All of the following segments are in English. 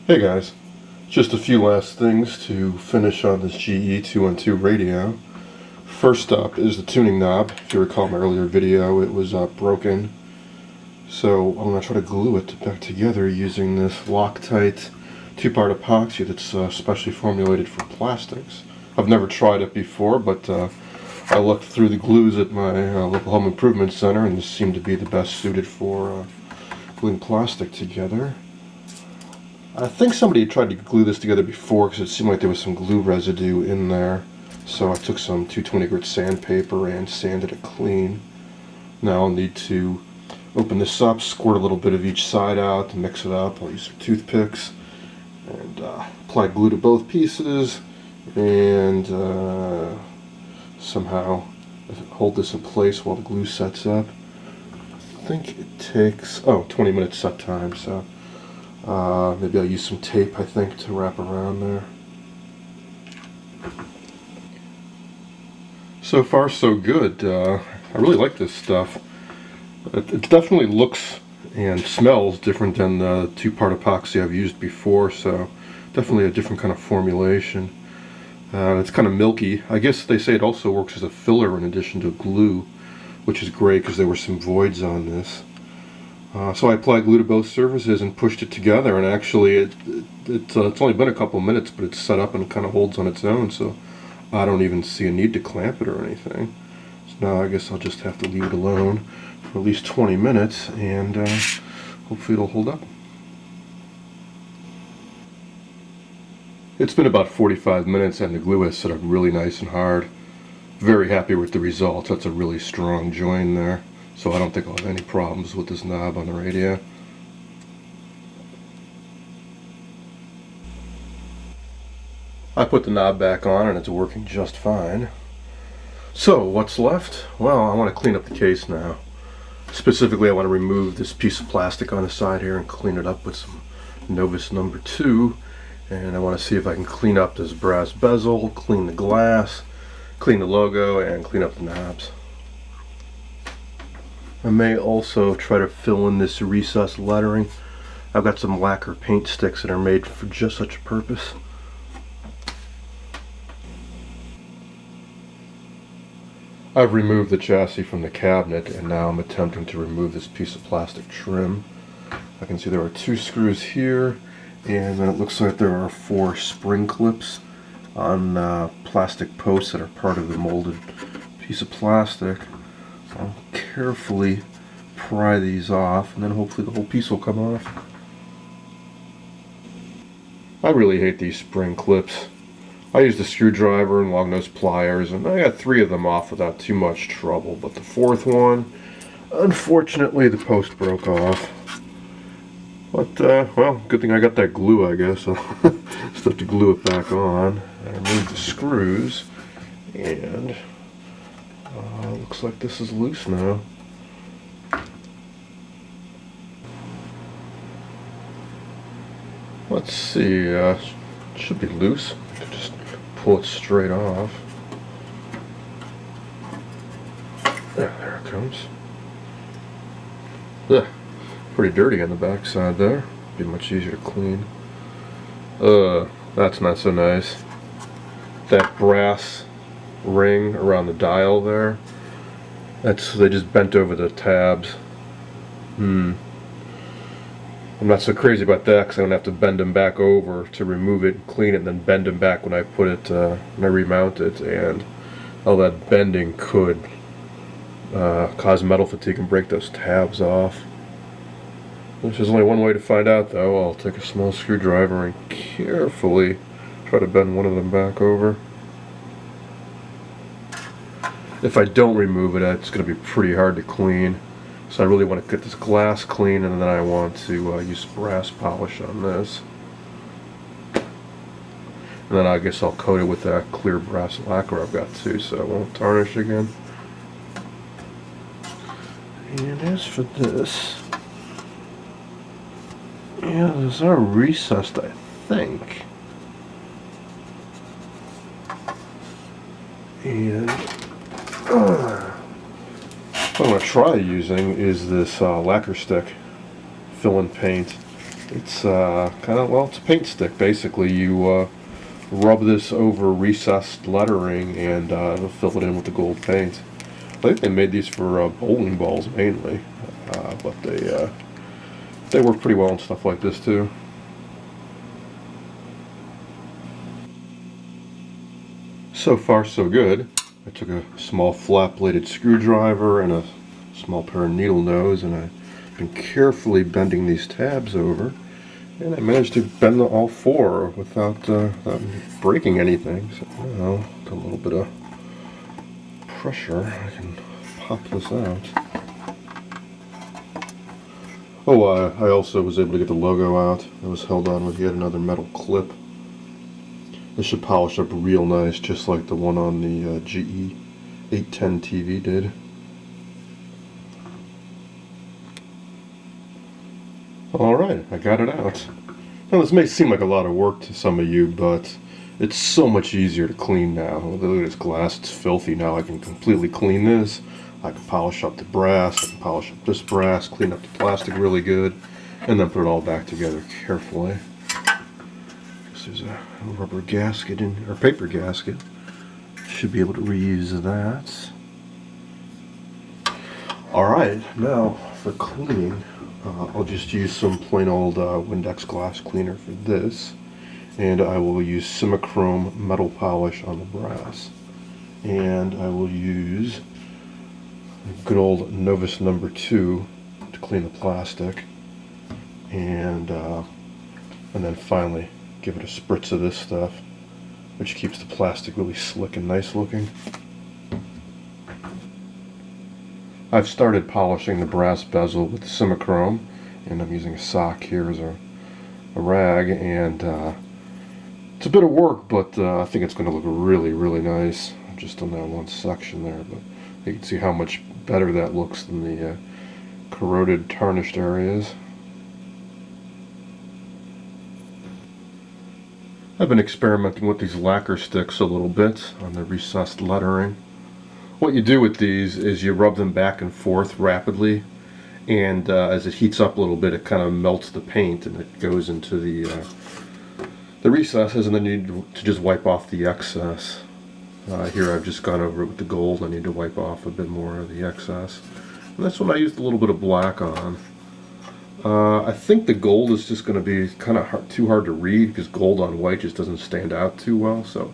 Hey guys, just a few last things to finish on this GE212 radio. First up is the tuning knob. If you recall my earlier video, it was broken. So I'm going to try to glue it back together using this Loctite two-part epoxy that's specially formulated for plastics. I've never tried it before, but I looked through the glues at my local home improvement center, and this seemed to be the best suited for gluing plastic together. I think somebody tried to glue this together before because it seemed like there was some glue residue in there. So I took some 220 grit sandpaper and sanded it clean. Now I'll need to open this up, squirt a little bit of each side out to mix it up. I'll use some toothpicks and apply glue to both pieces and somehow hold this in place while the glue sets up. I think it takes 20 minutes set time, so maybe I'll use some tape, I think, to wrap around there. So far so good. I really like this stuff. It definitely looks and smells different than the two-part epoxy I've used before, so definitely a different kind of formulation. It's kind of milky. I guess they say it also works as a filler in addition to glue, which is great because there were some voids on this. So I applied glue to both surfaces and pushed it together, and actually it's only been a couple minutes, but it's set up and kind of holds on its own, so I don't even see a need to clamp it or anything. So now I guess I'll just have to leave it alone for at least 20 minutes, and hopefully it'll hold up. It's been about 45 minutes and the glue has set up really nice and hard. Very happy with the results. That's a really strong join there. So I don't think I'll have any problems with this knob on the radio. I put the knob back on and it's working just fine. So what's left? Well, I want to clean up the case now. Specifically, I want to remove this piece of plastic on the side here and clean it up with some Novus number 2. And I want to see if I can clean up this brass bezel, clean the glass, clean the logo, and clean up the knobs. I may also try to fill in this recessed lettering. I've got some lacquer paint sticks that are made for just such a purpose. I've removed the chassis from the cabinet, and now I'm attempting to remove this piece of plastic trim. I can see there are 2 screws here, and then it looks like there are 4 spring clips on plastic posts that are part of the molded piece of plastic. I'll carefully pry these off, and then hopefully the whole piece will come off. I really hate these spring clips. I used a screwdriver and long-nose pliers, and I got 3 of them off without too much trouble, but the 4th one, unfortunately, the post broke off. But, well, good thing I got that glue, I guess. I'll just have to glue it back on. I removed the screws, and looks like this is loose now. Let's see, it should be loose. I can just pull it straight off. There it comes. Ugh, pretty dirty on the back side there. Be much easier to clean. That's not so nice. That brass ring around the dial there, they just bent over the tabs. I'm not so crazy about that because I don't have to bend them back over to remove it and clean it, and then bend them back when I put it, when I remount it, and all that bending could cause metal fatigue and break those tabs off. There's only one way to find out though. I'll take a small screwdriver and carefully try to bend one of them back over. If I don't remove it, it's going to be pretty hard to clean. So I really want to get this glass clean, and then I want to use brass polish on this. And then I guess I'll coat it with that clear brass lacquer I've got too, so it won't tarnish again. And as for this, yeah, those are recessed, I think. And what I'm going to try using is this lacquer stick fill-in paint. It's kind of, well, it's a paint stick basically. You rub this over recessed lettering and it'll fill it in with the gold paint. I think they made these for bowling balls mainly, but they work pretty well on stuff like this too. So far so good. I took a small flat-bladed screwdriver and a small pair of needle nose, and I've been carefully bending these tabs over, and I managed to bend all four without breaking anything. So now, with a little bit of pressure, I can pop this out. Oh, I also was able to get the logo out. It was held on with yet another metal clip. This should polish up real nice, just like the one on the GE 810 TV did. Alright, I got it out. Now this may seem like a lot of work to some of you, but it's so much easier to clean now. Look at this glass, it's filthy now. I can completely clean this. I can polish up the brass, I can polish up this brass, clean up the plastic really good, and then put it all back together carefully. There's a rubber gasket or paper gasket. Should be able to reuse that. Alright, now for cleaning, I'll just use some plain old Windex glass cleaner for this, and I will use Simichrome metal polish on the brass, and I will use good old Novus number 2 to clean the plastic, and then finally give it a spritz of this stuff, which keeps the plastic really slick and nice looking. I've started polishing the brass bezel with the Simichrome, and I'm using a sock here as a rag, and it's a bit of work, but I think it's going to look really, really nice just on that one section there. But you can see how much better that looks than the corroded, tarnished areas. I've been experimenting with these lacquer sticks a little bit on the recessed lettering. What you do with these is you rub them back and forth rapidly, and as it heats up a little bit, it kind of melts the paint and it goes into the recesses, and then you need to just wipe off the excess. Here I've just gone over it with the gold. I need to wipe off a bit more of the excess. And that's when I used a little bit of black on. I think the gold is just going to be kind of too hard to read because gold on white just doesn't stand out too well, so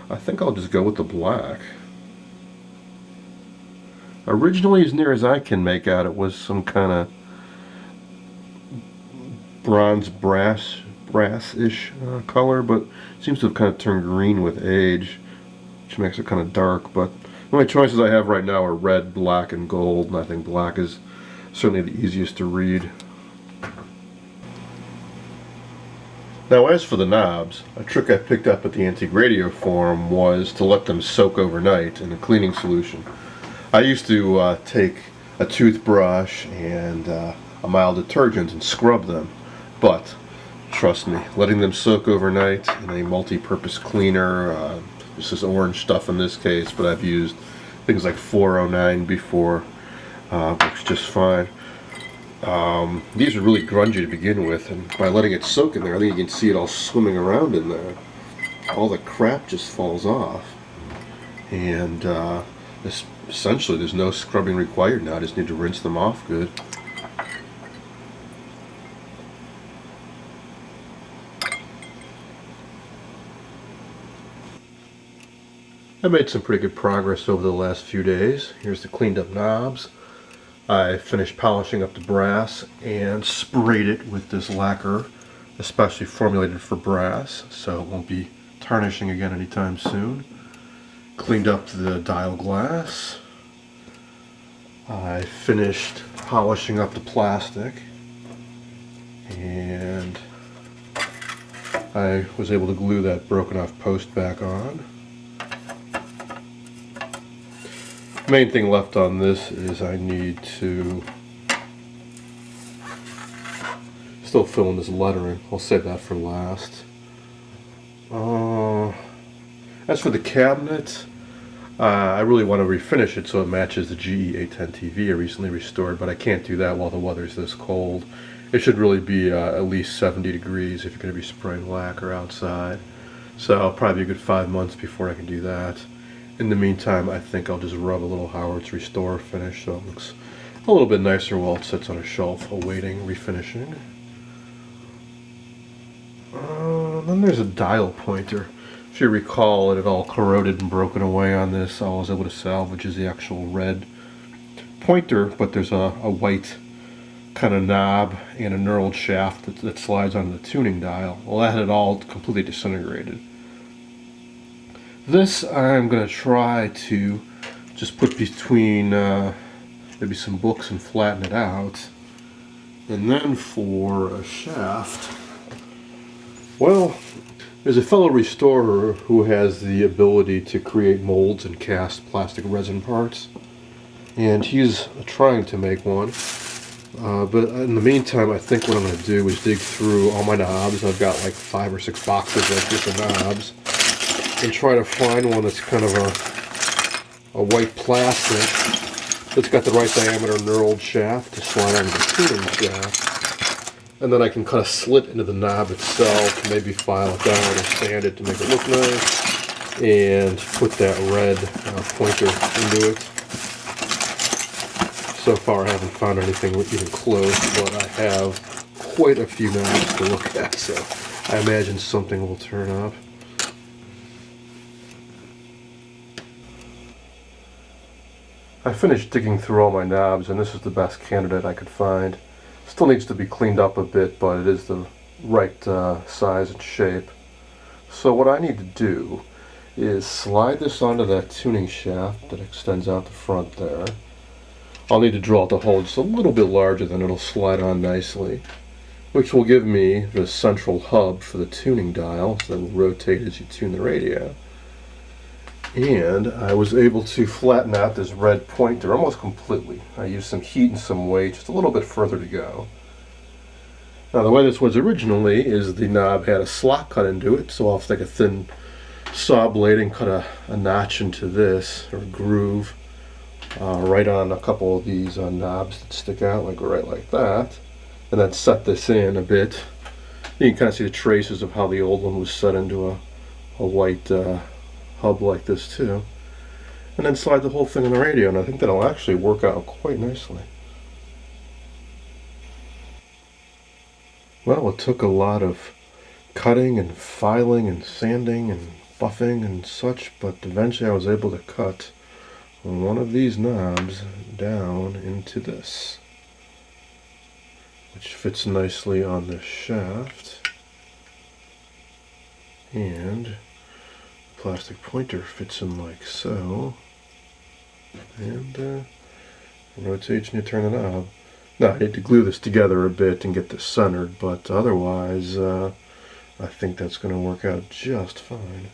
I think I'll just go with the black. Originally, as near as I can make out, it was some kind of bronze brass-ish color, but it seems to have kind of turned green with age, which makes it kind of dark. But the only choices I have right now are red, black, and gold, and I think black is certainly the easiest to read. Now, as for the knobs, a trick I picked up at the Antique Radio Forum was to let them soak overnight in a cleaning solution. I used to take a toothbrush and a mild detergent and scrub them, but trust me, letting them soak overnight in a multi-purpose cleaner, this is orange stuff in this case, but I've used things like 409 before, works just fine. These are really grungy to begin with, and by letting it soak in there, I think you can see it all swimming around in there. All the crap just falls off, and essentially there's no scrubbing required now. I just need to rinse them off good. I made some pretty good progress over the last few days. Here's the cleaned up knobs. I finished polishing up the brass and sprayed it with this lacquer, especially formulated for brass, so it won't be tarnishing again anytime soon. Cleaned up the dial glass. I finished polishing up the plastic, and I was able to glue that broken off post back on. Main thing left on this is I need to still fill in this lettering. I'll save that for last. As for the cabinet, I really want to refinish it so it matches the GE 810 TV I recently restored, but I can't do that while the weather's this cold. It should really be at least 70 degrees if you're going to be spraying lacquer outside. So probably a good 5 months before I can do that. In the meantime, I think I'll just rub a little Howard's Restore finish so it looks a little bit nicer while it sits on a shelf awaiting refinishing. Then there's a dial pointer. If you recall, it had all corroded and broken away on this. All I was able to salvage is the actual red pointer, but there's a white kind of knob and a knurled shaft that slides onto the tuning dial. Well, that had all completely disintegrated. This I'm going to try to just put between maybe some books and flatten it out. And then for a shaft, well, there's a fellow restorer who has the ability to create molds and cast plastic resin parts, and he's trying to make one. But in the meantime, I think what I'm going to do is dig through all my knobs. I've got like 5 or 6 boxes like this of knobs, and try to find one that's kind of a white plastic that's got the right diameter knurled shaft to slide onto the tuning shaft. And then I can kind of slit into the knob itself, maybe file it down or sand it to make it look nice, and put that red pointer into it. So far I haven't found anything even close, but I have quite a few knobs to look at, so I imagine something will turn up. I finished digging through all my knobs, and this is the best candidate I could find. Still needs to be cleaned up a bit, but it is the right size and shape. So what I need to do is slide this onto that tuning shaft that extends out the front there. I'll need to drill out the hole just a little bit larger, then it'll slide on nicely, which will give me the central hub for the tuning dial that will rotate as you tune the radio. And I was able to flatten out this red pointer almost completely. I used some heat and some weight, just a little bit further to go. Now the way this was originally is the knob had a slot cut into it, so I'll take a thin saw blade and cut a notch into this, or a groove, right on a couple of these knobs that stick out, like right like that, and then set this in a bit. You can kind of see the traces of how the old one was set into a white hub like this too, and then slide the whole thing in the radio, and I think that'll actually work out quite nicely. Well, it took a lot of cutting and filing and sanding and buffing and such, but eventually I was able to cut one of these knobs down into this, which fits nicely on this shaft, and plastic pointer fits in like so, and rotates and you turn the knob. Now I need to glue this together a bit and get this centered, but otherwise I think that's going to work out just fine.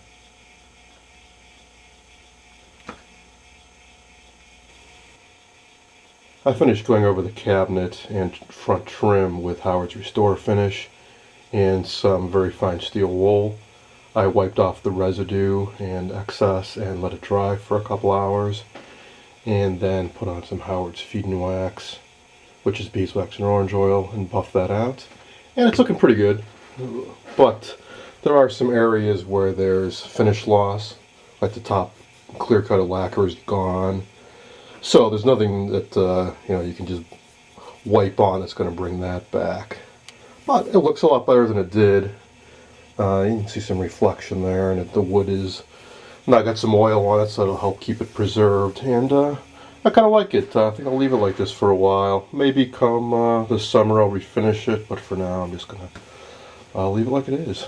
I finished going over the cabinet and front trim with Howard's Restore finish and some very fine steel wool. I wiped off the residue and excess and let it dry for a couple hours, and then put on some Howard's Feed and Wax, which is beeswax and orange oil, and buffed that out. And it's looking pretty good, but there are some areas where there's finish loss, like the top clear coat of lacquer is gone. So there's nothing that you can just wipe on that's going to bring that back. But it looks a lot better than it did. You can see some reflection there, and the wood is, and I got some oil on it, so it'll help keep it preserved. And I kind of like it. I think I'll leave it like this for a while. Maybe come this summer I'll refinish it, but for now I'm just gonna leave it like it is.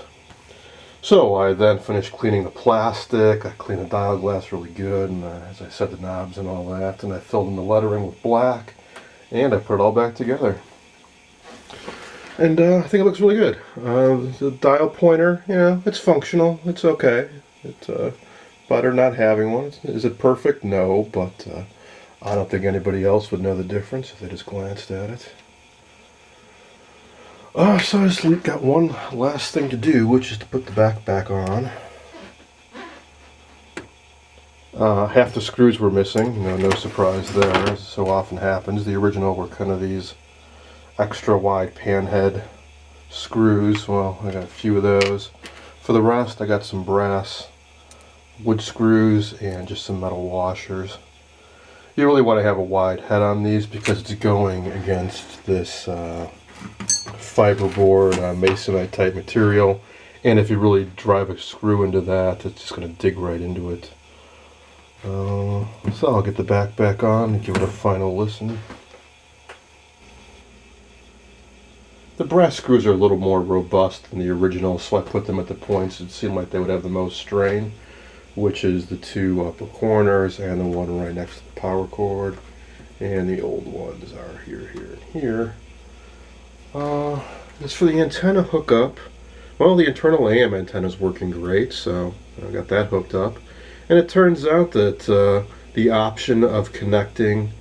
So I then finished cleaning the plastic. I cleaned the dial glass really good, and as I said, the knobs and all that, and I filled in the lettering with black, and I put it all back together. And I think it looks really good. The dial pointer, it's functional. It's okay. It's better not having one. Is it perfect? No, but I don't think anybody else would know the difference if they just glanced at it. So I just got one last thing to do, which is to put the back on. Half the screws were missing. No surprise there, as so often happens. The original were kind of these extra wide pan head screws. Well, I got a few of those. For the rest, I got some brass wood screws and just some metal washers. You really want to have a wide head on these because it's going against this fiberboard masonite type material, and if you really drive a screw into that, it's just going to dig right into it. So I'll get the back on and give it a final listen. The brass screws are a little more robust than the original, so I put them at the points that seemed like they would have the most strain, which is the two upper corners and the one right next to the power cord, and the old ones are here, here, and here. As for the antenna hookup, well, the internal AM antenna is working great, so I got that hooked up. And it turns out that the option of connecting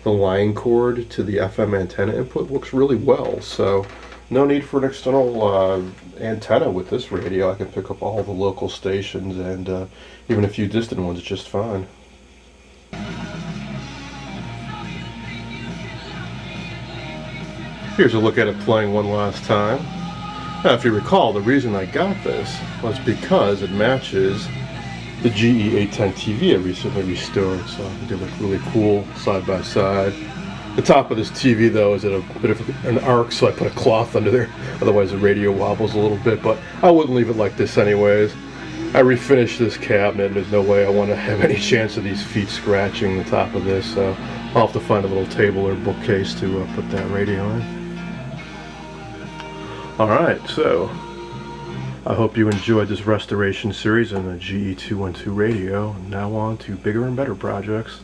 the line cord to the FM antenna input works really well, so no need for an external antenna with this radio. I can pick up all the local stations and even a few distant ones just fine. Here's a look at it playing one last time. Now, if you recall, the reason I got this was because it matches the GE810 TV I recently restored, so they look really cool side by side. The top of this TV though is at a bit of an arc, so I put a cloth under there, otherwise the radio wobbles a little bit, but I wouldn't leave it like this anyways. I refinished this cabinet and there's no way I want to have any chance of these feet scratching the top of this, so I'll have to find a little table or bookcase to put that radio in. Alright, so I hope you enjoyed this restoration series on the GE212 radio. Now on to bigger and better projects.